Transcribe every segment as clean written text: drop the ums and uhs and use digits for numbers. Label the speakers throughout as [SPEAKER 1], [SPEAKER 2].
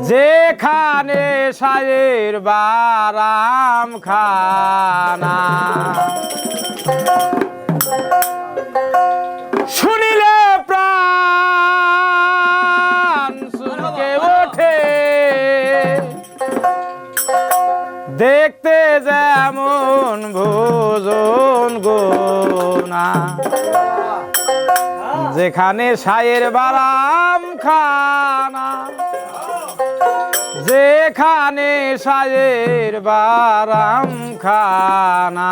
[SPEAKER 1] যেখানে সায়ের বারাম খানা শুনিলে প্রাণ চুলকে ওঠে দেখতে যেমন ভোজন গোনা যেখানে সায়ের বারাম খানা যেখানে সায়ের বারাম খানা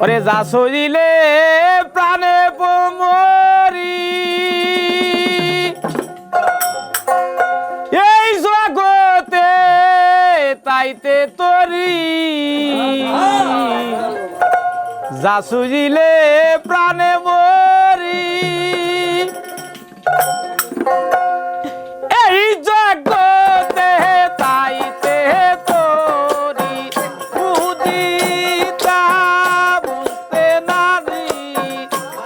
[SPEAKER 1] ওরে যা সইলে প্রাণে মরি এই জগতে তাইতে তরি যা সইলে প্রাণে মরি এই জগতে তাইতে তরি বুঝিতা বুঝতে নারী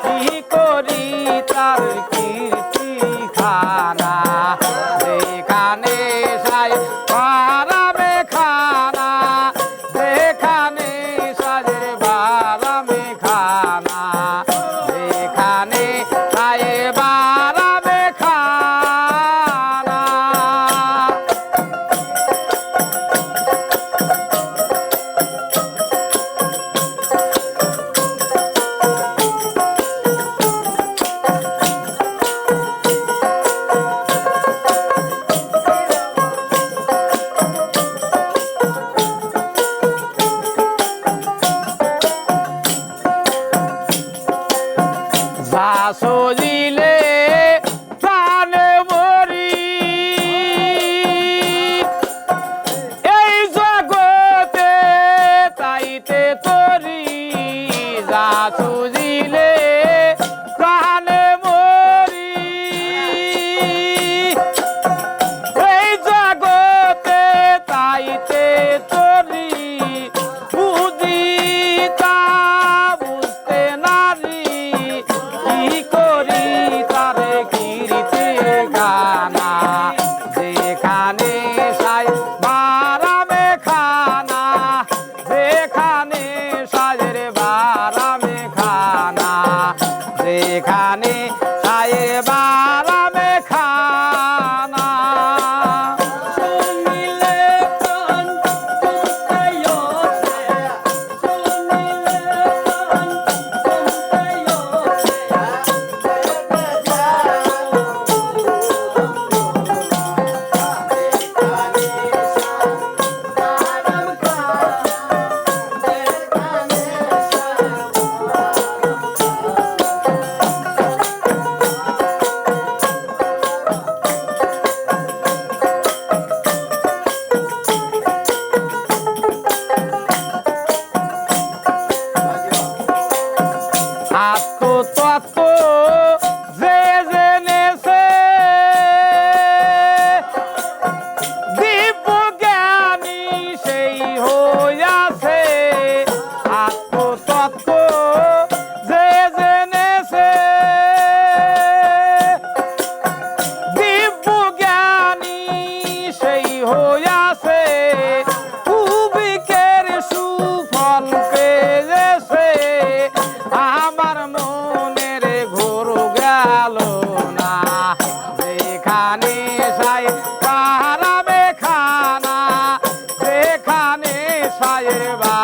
[SPEAKER 1] কি করি তার কীর্তি খানা যেখানে সাই বারামে খানা যেখানে সাজের বারামে খানা যেখানে সায়ের বারামে খানা যা সজিলে প্রাণে মরি এই জগতে তাইতে তরি যা সজিলে প্রাণে মরি এই জগতে তাইতে তরি বুঝিতা বুঝতে নারী কি করি তার কীর্তি গানা যেখানে সাই বারামে খানা যেখানে সাজের বারামে খানা যেখানে সায়ের বারামে খানা শুনিলে প্রাণ চুলকে ওঠে শুনিলে প্রাণ আত্মতত্ত্ব যে জেনেছে দিব্য জ্ঞানী সেই হইয়াছে আত্মতত্ত্ব যে জেনেছে দিব্য জ্ঞানী সেই হইয়াছে কুবিকের সুফল পেয়েছে আমার মনের ঘোর গেল না যেখানে সাই বারামে খানা যেখানে সায়ের বা